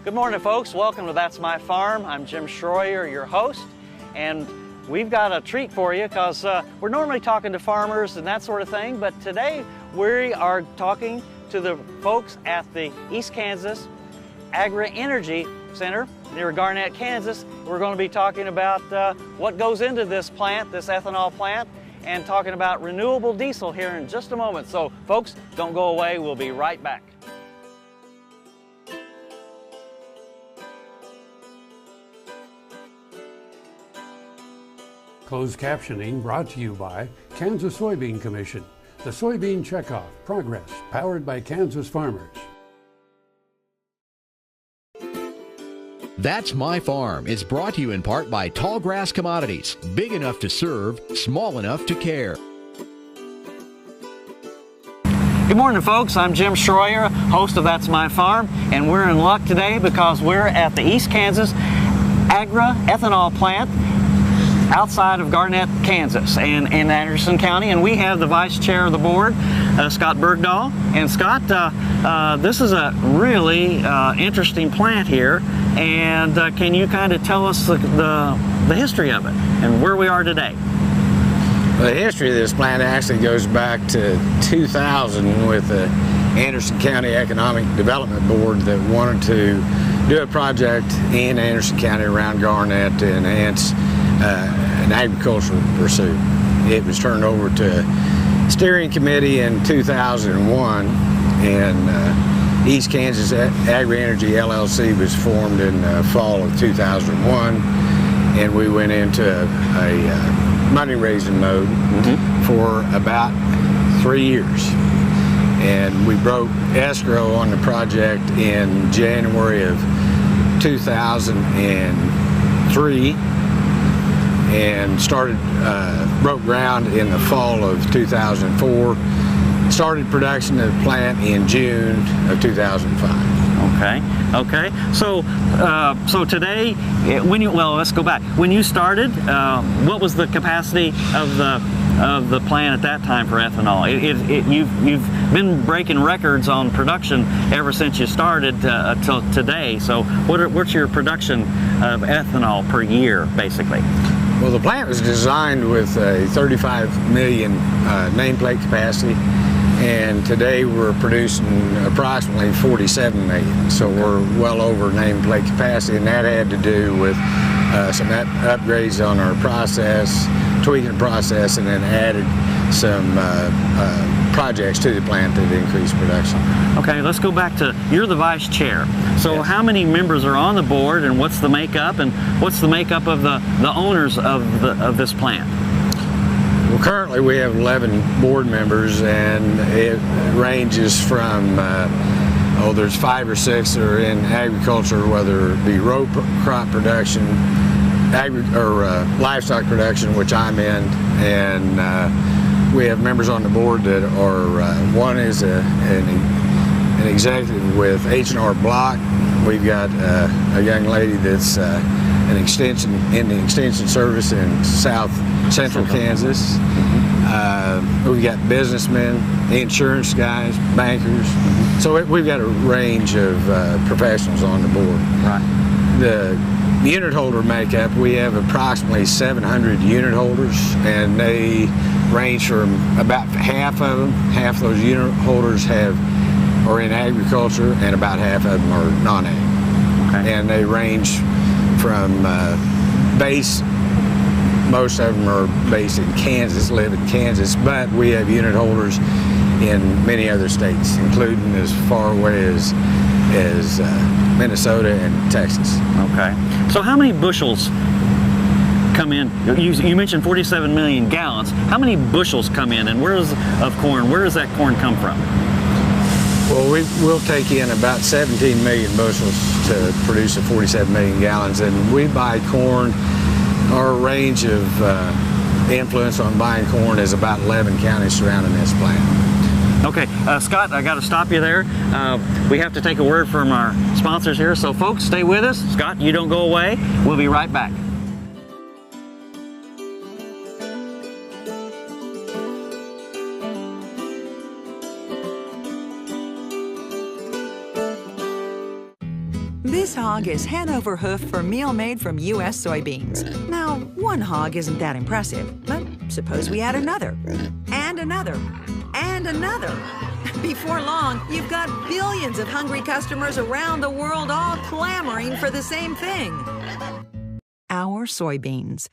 Good morning, folks. Welcome to That's My Farm. I'm Jim Shroyer, your host, and we've got a treat for you because we're normally talking to farmers and that sort of thing, but today we are talking to the folks at the East Kansas Agri-Energy Center near Garnett, Kansas. We're going to be talking about what goes into this plant, this ethanol plant, and talking about renewable diesel here in just a moment. So, folks, don't go away. We'll be right back. Closed captioning brought to you by Kansas Soybean Commission. The Soybean Checkoff, progress, powered by Kansas farmers. That's My Farm is brought to you in part by Tallgrass Commodities, big enough to serve, small enough to care. Good morning, folks. I'm Jim Shroyer, host of That's My Farm, and we're in luck today because we're at the East Kansas Agri-Ethanol plant outside of Garnett, Kansas, and in Anderson County, and we have the vice chair of the board, Scott Bergdahl. And Scott, this is a really interesting plant here, and can you kind of tell us the history of it and where we are today? The history of this plant actually goes back to 2000 with the Anderson County Economic Development Board that wanted to do a project in Anderson County around Garnett to enhance an agricultural pursuit. It was turned over to steering committee in 2001, and East Kansas Agri-Energy LLC was formed in fall of 2001, and we went into a money raising mode for about 3 years. And we broke escrow on the project in January of 2003 and broke ground in the fall of 2004. Started production of the plant in June of 2005. Okay. So today, let's go back. When you started, what was the capacity of the plant at that time for ethanol? You've been breaking records on production ever since you started till today. So what's your production of ethanol per year, basically? Well, the plant was designed with a 35 million nameplate capacity, and today we're producing approximately 47 million. So we're well over nameplate capacity, and that had to do with some upgrades on our process, tweaking the process, and then added some projects to the plant that increased production. Okay, let's go back to, you're the vice chair. So yes. How many members are on the board, and what's the makeup, and what's the makeup of the owners of this plant? Well, currently we have 11 board members, and it ranges from there's 5 or 6 that are in agriculture, whether it be row crop production, livestock production, which I'm in, and we have members on the board that are, one is an executive with H&R Block. We've got a young lady that's in the extension service in South Central Kansas. We've got businessmen, insurance guys, bankers. So we've got a range of professionals on the board. Right. The unit holder makeup, we have approximately 700 unit holders, and they range from about half of those unit holders are in agriculture, and about half of them are non-ag. Okay. And they range from most of them are based in Kansas, live in Kansas, but we have unit holders in many other states, including as far away as Minnesota and Texas. Okay. So how many bushels come in? You mentioned 47 million gallons. How many bushels come in, and where does that corn come from? Well, we'll take in about 17 million bushels to produce 47 million gallons, and we buy corn. Our range of influence on buying corn is about 11 counties surrounding this plant. Okay, Scott, I got to stop you there. We have to take a word from our sponsors here, so folks, stay with us. Scott, you don't go away. We'll be right back. This hog is head over hoof for meal made from U.S. soybeans. Now, one hog isn't that impressive, but suppose we add another, and another, and another. Before long, you've got billions of hungry customers around the world all clamoring for the same thing. Our soybeans.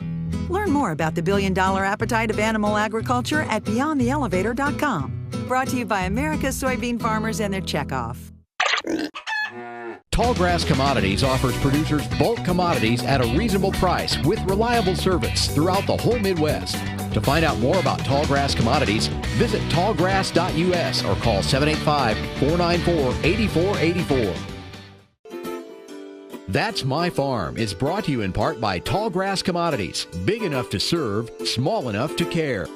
Learn more about the billion-dollar appetite of animal agriculture at BeyondTheElevator.com. Brought to you by America's soybean farmers and their checkoff. Tallgrass Commodities offers producers bulk commodities at a reasonable price with reliable service throughout the whole Midwest. To find out more about Tallgrass Commodities, visit tallgrass.us or call 785-494-8484. That's My Farm is brought to you in part by Tallgrass Commodities, big enough to serve, small enough to care.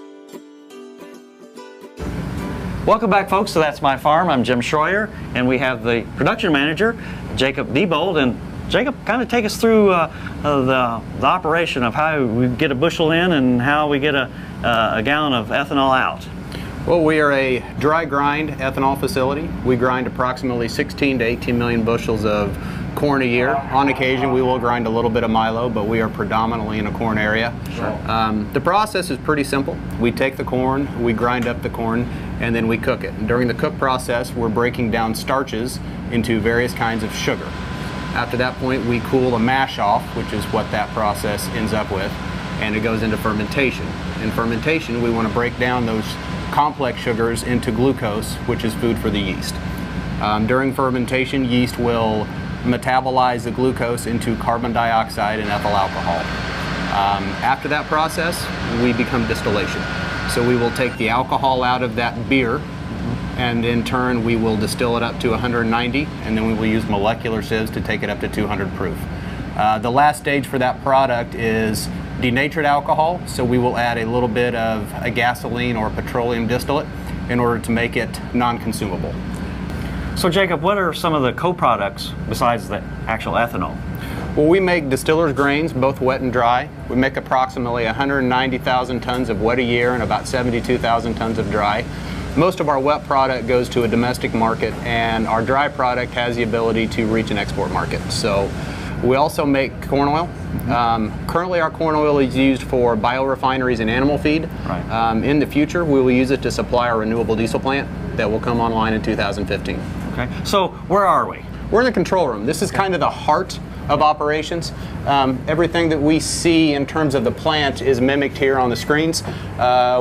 Welcome back, folks, to That's My Farm. I'm Jim Shroyer, and we have the production manager, Jacob Diebold. And Jacob, kind of take us through the operation of how we get a bushel in and how we get a gallon of ethanol out. Well, we are a dry grind ethanol facility. We grind approximately 16 to 18 million bushels of corn a year. On occasion, we will grind a little bit of milo, but we are predominantly in a corn area. Sure. The process is pretty simple. We take the corn, we grind up the corn, and then we cook it. And during the cook process, we're breaking down starches into various kinds of sugar. After that point, we cool a mash off, which is what that process ends up with, and it goes into fermentation. In fermentation, we want to break down those complex sugars into glucose, which is food for the yeast. During fermentation, yeast will metabolize the glucose into carbon dioxide and ethyl alcohol. After that process, we become distillation. So we will take the alcohol out of that beer, and in turn we will distill it up to 190, and then we will use molecular sieves to take it up to 200 proof. The last stage for that product is denatured alcohol, so we will add a little bit of a gasoline or petroleum distillate in order to make it non-consumable. So Jacob, what are some of the co-products besides the actual ethanol? Well, we make distiller's grains, both wet and dry. We make approximately 190,000 tons of wet a year and about 72,000 tons of dry. Most of our wet product goes to a domestic market, and our dry product has the ability to reach an export market. So we also make corn oil. Currently our corn oil is used for biorefineries and animal feed. Right. In the future, we will use it to supply our renewable diesel plant that will come online in 2015. Okay, so where are we? We're in the control room. This is kind of the heart of operations. Everything that we see in terms of the plant is mimicked here on the screens.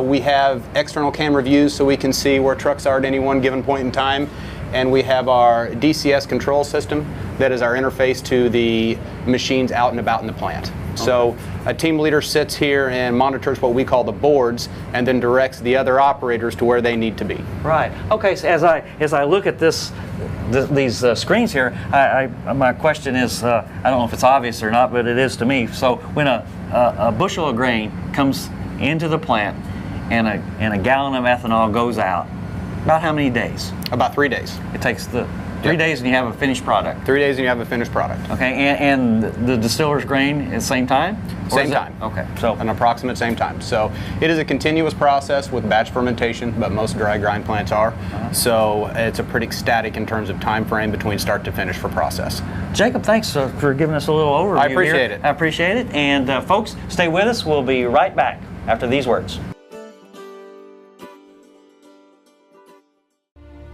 We have external camera views so we can see where trucks are at any one given point in time. And we have our DCS control system that is our interface to the machines out and about in the plant. Okay. So a team leader sits here and monitors what we call the boards and then directs the other operators to where they need to be. Right. Okay, so as I look at these screens here, my question is, I don't know if it's obvious or not, but it is to me. So when a bushel of grain comes into the plant and a gallon of ethanol goes out, about how many days? About 3 days. It takes the 3 days and you have a finished product. 3 days and you have a finished product. Okay, and the distiller's grain at the same time? Same time. Okay, so an approximate same time. So it is a continuous process with batch fermentation, but most dry grind plants are. So it's a pretty static in terms of time frame between start to finish for process. Jacob, thanks for giving us a little overview. I appreciate it. I appreciate it. And folks, stay with us. We'll be right back after these words.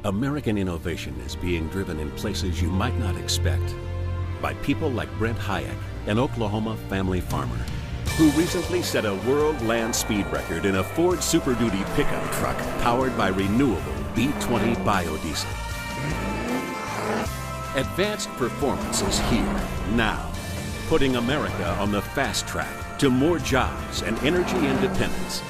American innovation is being driven in places you might not expect by people like Brent Hayek, an Oklahoma family farmer, who recently set a world land speed record in a Ford Super Duty pickup truck powered by renewable B20 biodiesel. Advanced performance is here, now, putting America on the fast track to more jobs and energy independence.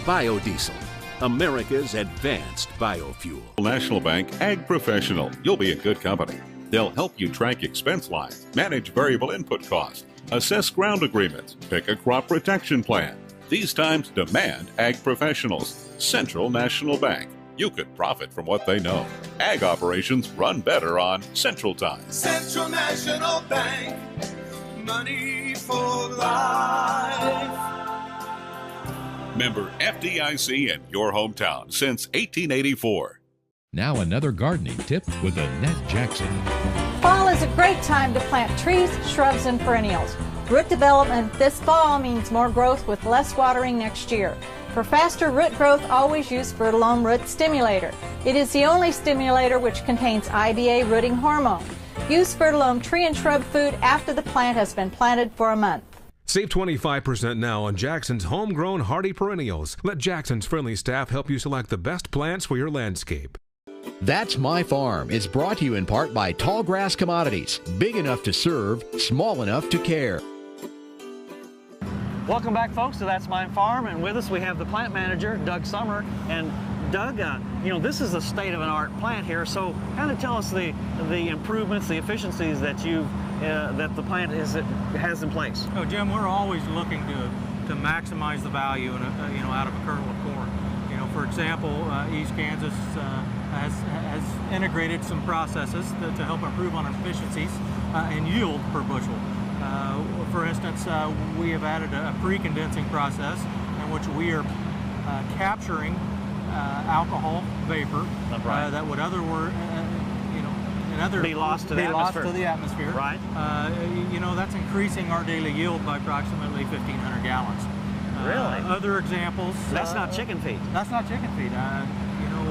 Biodiesel, America's advanced biofuel. National Bank Ag Professional. You'll be in good company. They'll help you track expense lines, manage variable input costs, assess ground agreements, pick a crop protection plan. These times demand Ag Professionals. Central National Bank. You could profit from what they know. Ag operations run better on Central Time. Central National Bank. Money for life. Member FDIC in your hometown since 1884. Now another gardening tip with Annette Jackson. Fall is is a great time to plant trees, shrubs, and perennials. Root development this fall means more growth with less watering next year. For faster root growth, always use Fertilome Root Stimulator. It is the only stimulator which contains IBA rooting hormone. Use Fertilome tree and shrub food after the plant has been planted for a month. Save 25% now on Jackson's homegrown hardy perennials. Let Jackson's friendly staff help you select the best plants for your landscape. That's My Farm is brought to you in part by Tallgrass Commodities. Big enough to serve, small enough to care. Welcome back, folks, to That's My Farm, and with us we have the plant manager, Doug Summer. And Doug, you know, this is a state-of-the-art plant here, so kind of tell us the improvements, the efficiencies that that the plant has in place. Oh, Jim, we're always looking to maximize the value out of a kernel of corn. You know, for example, East Kansas has integrated some processes to help improve on efficiencies and yield per bushel. For instance, we have added a pre-condensing process in which we are capturing alcohol vapor that would be lost to the atmosphere. Right. You know, that's increasing our daily yield by approximately 1,500 gallons. Really? Other examples. That's not chicken feed. That's not chicken feed. You know,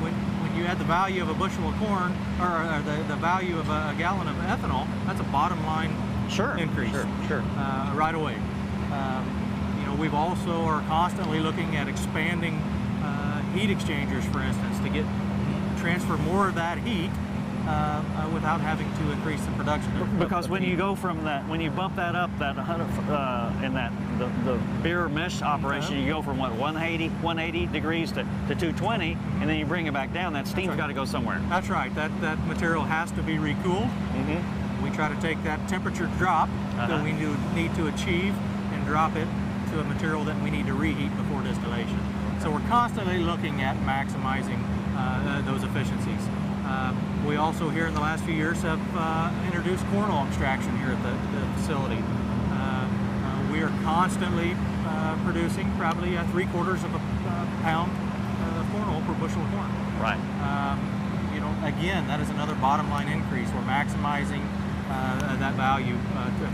when you add the value of a bushel of corn, or the value of a gallon of ethanol, that's a bottom line increase. Sure. Right away. You know, we've also are constantly looking at expanding heat exchangers, for instance, to transfer more of that heat without having to increase the production. Because when you go from that, when you bump that up, that 100 in the beer mesh operation, you go from what 180 degrees to 220, and then you bring it back down. That steam's got to go somewhere. That's right. That material has to be recooled. We try to take that temperature drop that we need to achieve and drop it to a material that we need to reheat before distillation. So we're constantly looking at maximizing those efficiencies. We also here in the last few years have introduced corn oil extraction here at the facility. We are constantly producing probably 3/4 of a pound of corn oil per bushel of corn. Right. You know, again, that is another bottom line increase. We're maximizing that value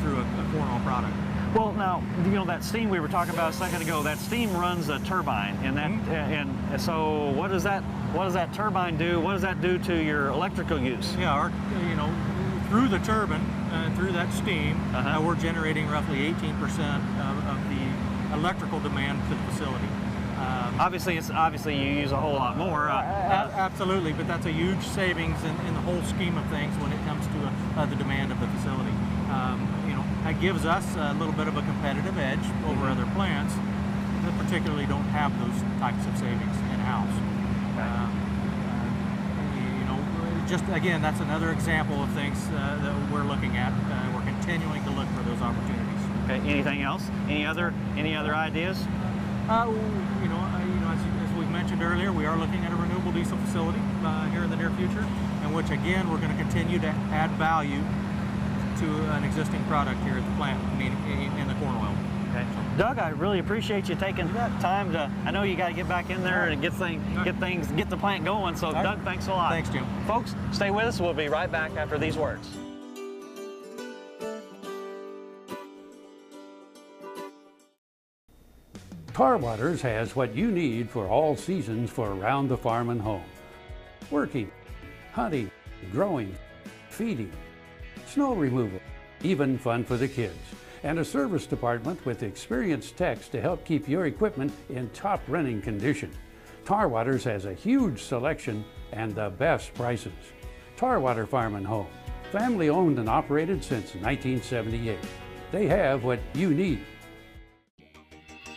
through a corn oil product. Well, now, you know, that steam we were talking about a second ago, that steam runs a turbine, and and so what does that turbine do? What does that do to your electrical use? Yeah, you know, through the turbine, through that steam, we're generating roughly 18% of the electrical demand to the facility. Obviously you use a whole lot more. Absolutely, but that's a huge savings in the whole scheme of things when it comes to the demand of the facility. You know, that gives us a little bit of a competitive edge over other plants that particularly don't have those types of savings in-house. You know, just again, that's another example of things that we're looking at. We're continuing to look for those opportunities. Okay. Anything else? Any other ideas? You know, as we've mentioned earlier, we are looking at a renewable diesel facility here in the near future, in which again we're going to continue to add value to an existing product here at the plant, meaning in the corn oil. Okay. Doug, I really appreciate you taking time to. I know you got to get back in there and get the plant going. So, Doug, thanks a lot. Thanks, Jim. Folks, stay with us. We'll be right back after these words. Tar Waters has what you need for all seasons for around the farm and home. Working, hunting, growing, feeding, snow removal, even fun for the kids. And a service department with experienced techs to help keep your equipment in top running condition. Tar Waters has a huge selection and the best prices. Tar Water Farm and Home, family owned and operated since 1978. They have what you need.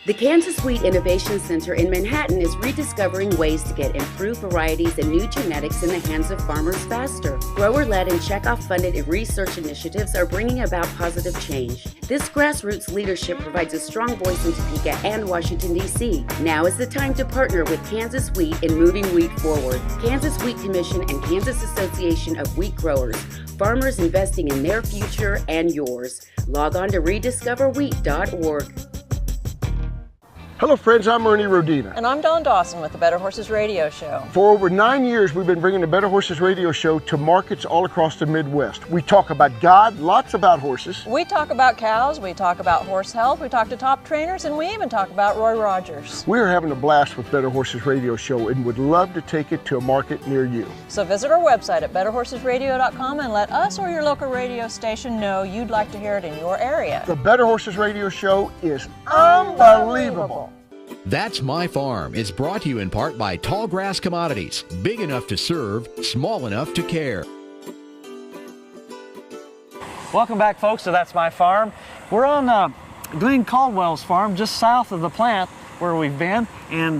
The Kansas Wheat Innovation Center in Manhattan is rediscovering ways to get improved varieties and new genetics in the hands of farmers faster. Grower-led and checkoff-funded research initiatives are bringing about positive change. This grassroots leadership provides a strong voice in Topeka and Washington, D.C. Now is the time to partner with Kansas Wheat in moving wheat forward. Kansas Wheat Commission and Kansas Association of Wheat Growers. Farmers investing in their future and yours. Log on to rediscoverwheat.org. Hello friends, I'm Ernie Rodina. And I'm Dawn Dawson with the Better Horses Radio Show. For over 9 years, we've been bringing the Better Horses Radio Show to markets all across the Midwest. We talk about God, lots about horses. We talk about cows, we talk about horse health, we talk to top trainers, and we even talk about Roy Rogers. We're having a blast with Better Horses Radio Show and would love to take it to a market near you. So visit our website at betterhorsesradio.com and let us or your local radio station know you'd like to hear it in your area. The Better Horses Radio Show is unbelievable. That's My Farm is brought to you in part by Tallgrass Commodities. Big enough to serve, small enough to care. Welcome back, folks, to That's My Farm. We're on Glenn Caldwell's farm, just south of the plant where we've been. And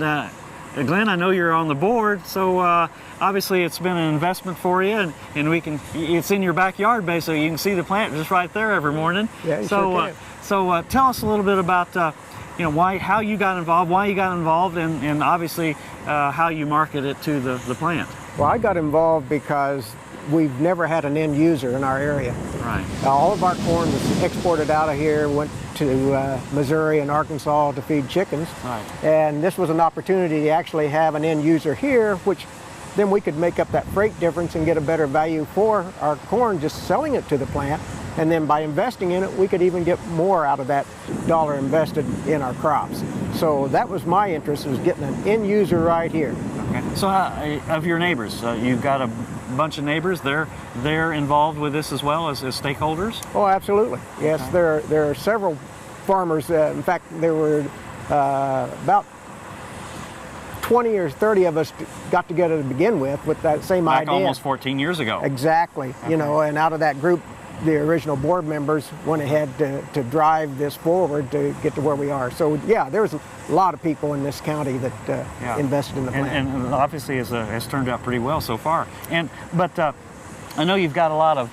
Glenn, I know you're on the board, so obviously it's been an investment for you, and we can, it's in your backyard basically. You can see the plant just right there every morning. Yeah, you so, sure can. So tell us a little bit about you know, how you got involved, and obviously how you market it to the plant. Well, I got involved because we've never had an end user in our area. Right. All of our corn was exported out of here, went to Missouri and Arkansas to feed chickens. Right. And this was an opportunity to actually have an end user here, which then we could make up that freight difference and get a better value for our corn just selling it to the plant. And then by investing in it, we could even get more out of that dollar invested in our crops. So that was my interest, was getting an end user right here. Okay. So of your neighbors, you've got a bunch of neighbors, they're involved with this as well as stakeholders? Oh, absolutely. Yes, okay. There are several farmers. In fact, there were about 20 or 30 of us got together to begin with that same idea. Back almost 14 years ago. Exactly. Okay. You know, and out of that group, the original board members went ahead to drive this forward to get to where we are. So yeah, there's a lot of people in this county that invested in the plant. And obviously has turned out pretty well so far. But I know you've got a lot of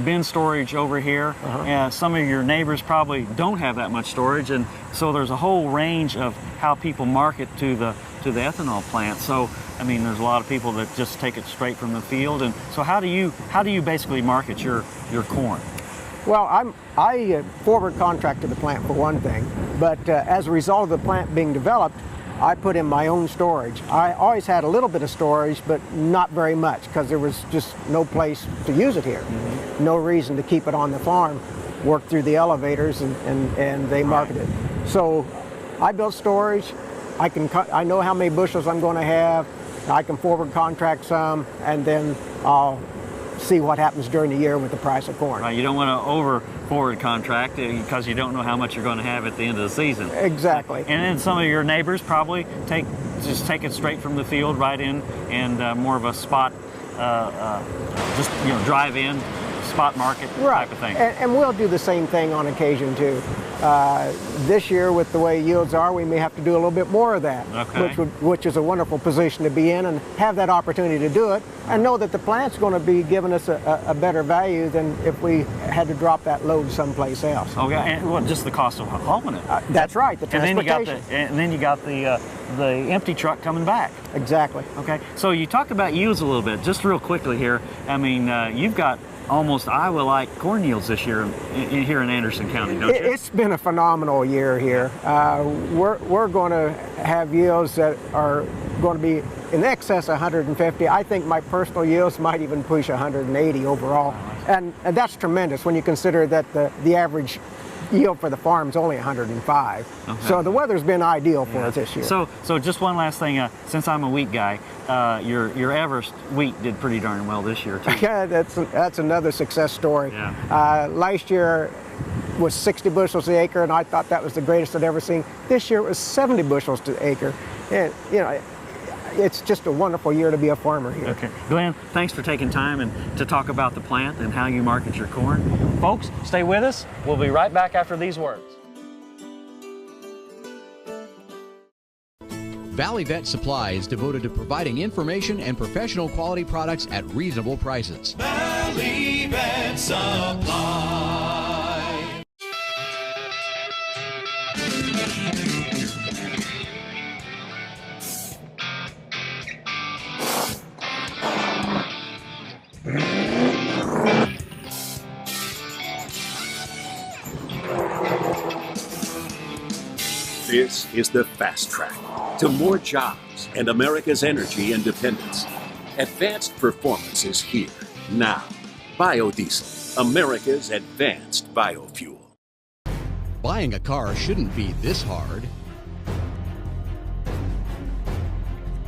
bin storage over here. Some of your neighbors probably don't have that much storage, and so there's a whole range of how people market to the ethanol plant. So I mean, there's a lot of people that just take it straight from the field. And so how do you basically market your corn? Well, I forward contract to the plant for one thing, but as a result of the plant being developed, I put in my own storage. I always had a little bit of storage, but not very much because there was just no place to use it here. Mm-hmm. No reason to keep it on the farm, work through the elevators and they market it. So I built storage. I know how many bushels I'm going to have. I can forward contract some, and then I'll see what happens during the year with the price of corn. Right, you don't want to over forward contract because you don't know how much you're going to have at the end of the season. Exactly. And then some of your neighbors probably just take it straight from the field right in, and more of a spot, just drive in, spot market type of thing. And we'll do the same thing on occasion too. This year, with the way yields are, we may have to do a little bit more of that, which is a wonderful position to be in, and have that opportunity to do it, and know that the plant's going to be giving us a better value than if we had to drop that load someplace else. Okay, and just the cost of hauling it. That's right, the transportation. And then you got the empty truck coming back. Exactly. Okay, so you talked about yields a little bit, just real quickly here. I mean, you've got almost Iowa-like corn yields this year here in Anderson County, don't you? It's been a phenomenal year here. We're going to have yields that are going to be in excess of 150. I think my personal yields might even push 180 overall, and that's tremendous when you consider that the average yield for the farm is only 105. Okay. So the weather's been ideal for us this year. So just one last thing, since I'm a wheat guy, your Everest wheat did pretty darn well this year too. Yeah, that's another success story. Yeah. Last year was 60 bushels an acre, and I thought that was the greatest I'd ever seen. This year it was 70 bushels to acre, and it's just a wonderful year to be a farmer here. Okay, Glenn, thanks for taking time and to talk about the plant and how you market your corn. Folks, stay with us. We'll be right back after these words. Valley Vet Supply is devoted to providing information and professional quality products at reasonable prices. Valley Vet Supply. This is the fast track to more jobs and America's energy independence. Advanced performance is here now. Biodiesel, America's advanced biofuel. Buying a car shouldn't be this hard.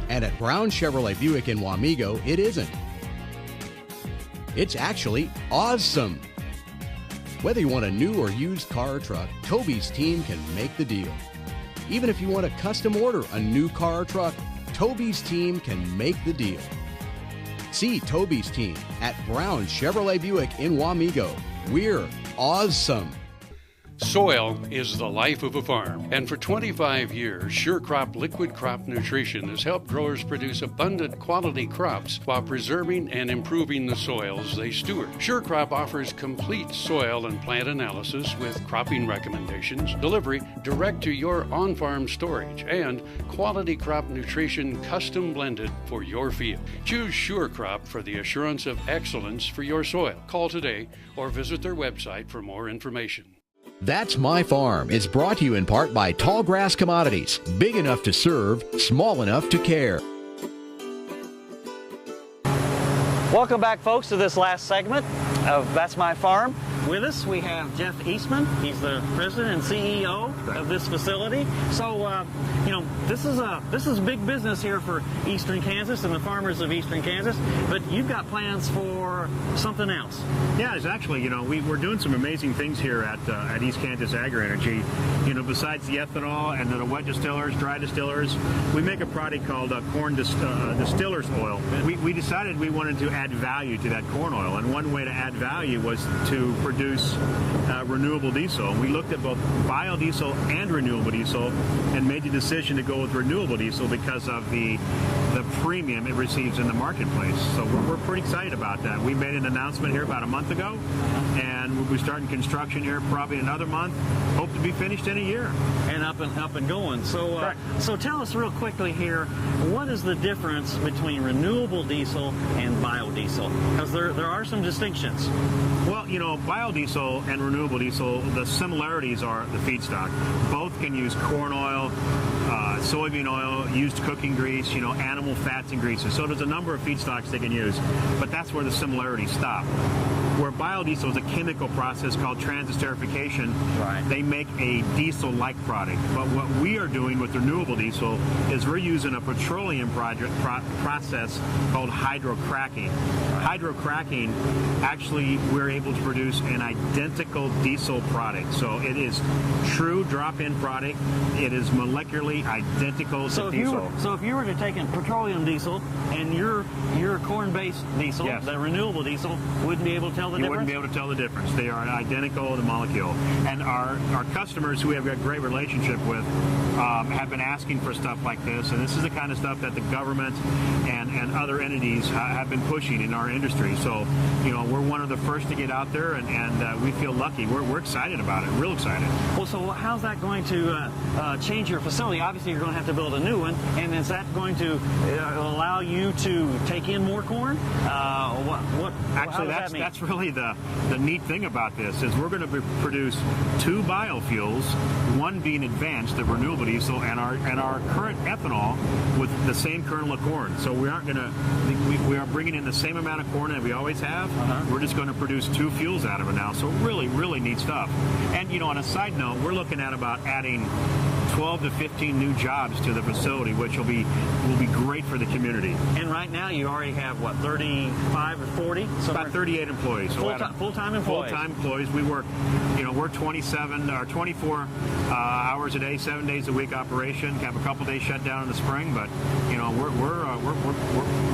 And at Brown Chevrolet Buick in Wamego, it isn't. It's actually awesome. Whether you want a new or used car or truck, Toby's team can make the deal. Even if you want to custom order a new car or truck, Toby's team can make the deal. See Toby's team at Brown Chevrolet Buick in Wamego. We're awesome. Soil is the life of a farm, and for 25 years, SureCrop Liquid Crop Nutrition has helped growers produce abundant quality crops while preserving and improving the soils they steward. SureCrop offers complete soil and plant analysis with cropping recommendations, delivery direct to your on-farm storage, and quality crop nutrition custom blended for your field. Choose SureCrop for the assurance of excellence for your soil. Call today or visit their website for more information. That's My Farm is brought to you in part by Tallgrass Commodities. Big enough to serve, small enough to care. Welcome back, folks, to this last segment of That's My Farm. With us, we have Jeff Eastman. He's the president and CEO of this facility. So, you know, this is big business here for Eastern Kansas and the farmers of Eastern Kansas. But you've got plans for something else. Yeah, it's actually, you know, we're doing some amazing things here at East Kansas Agri-Energy. You know, besides the ethanol and the wet distillers, dry distillers, we make a product called corn distiller's oil. We decided we wanted to add value to that corn oil, and one way to add value was to produce renewable diesel. We looked at both biodiesel and renewable diesel and made the decision to go with renewable diesel because of the premium it receives in the marketplace. So we're pretty excited about that. We made an announcement here about a month ago, and we'll be starting construction here probably another month. Hope to be finished in a year. And up and going. So, so tell us real quickly here, what is the difference between renewable diesel and biodiesel? Because there are some distinctions. Well, you know, biodiesel and renewable diesel, the similarities are the feedstock. Both can use corn oil, soybean oil, used cooking grease, you know, animal fats and greases. So there's a number of feedstocks they can use, but that's where the similarities stop. Where biodiesel is a chemical process called transesterification, they make a diesel-like product. But what we are doing with renewable diesel is we're using a petroleum process called hydrocracking. Hydrocracking, actually, we're able to produce an identical diesel product. So it is true drop-in product. It is molecularly identical to diesel. So if you were to take in petroleum diesel and your corn-based diesel, the renewable diesel, wouldn't be able to tell the difference? You wouldn't be able to tell the difference. They are identical, the molecule. And our customers, who we have a great relationship with, have been asking for stuff like this. And this is the kind of stuff that the government and other entities have been pushing in our industry. So, you know, we're one of the first to get out there, and we feel lucky. We're excited about it, real excited. Well, so how's that going to change your facility? Obviously, you're going to have to build a new one. And is that going to allow you to take in more corn? Actually, that's really the neat thing about this is we're going to produce two biofuels, one being advanced, the renewable diesel, and our current ethanol with the same kernel of corn. So we aren't going to we are bringing in the same amount of corn that we always have. We're just going to produce two fuels out of it now. So really, really neat stuff. And you know, on a side note, we're looking at about adding 12 to 15 new jobs to the facility, which will be great for the community. And right now you already have, what, 35 or 40? About 38 employees. Full-time employees. Full-time employees. We work, you know, we're 24 hours a day, 7 days a week operation. Have a couple days shut down in the spring, but you know,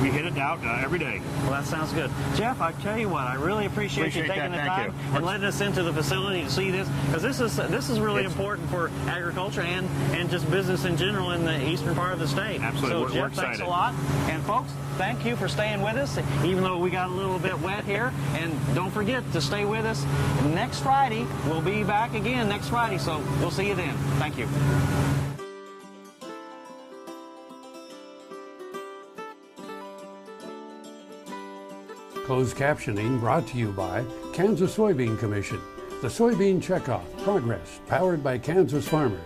we hit it out every day. Well, that sounds good. Jeff, I tell you what, I really appreciate you taking the time and letting us into the facility to see this, because this is really important for agriculture and just business in general in the eastern part of the state. Absolutely. So, Jeff, thanks a lot. And folks, thank you for staying with us, even though we got a little bit wet here. And don't forget to stay with us next Friday. We'll be back again next Friday, so we'll see you then. Thank you. Closed captioning brought to you by Kansas Soybean Commission. The Soybean Checkoff Progress, powered by Kansas farmers.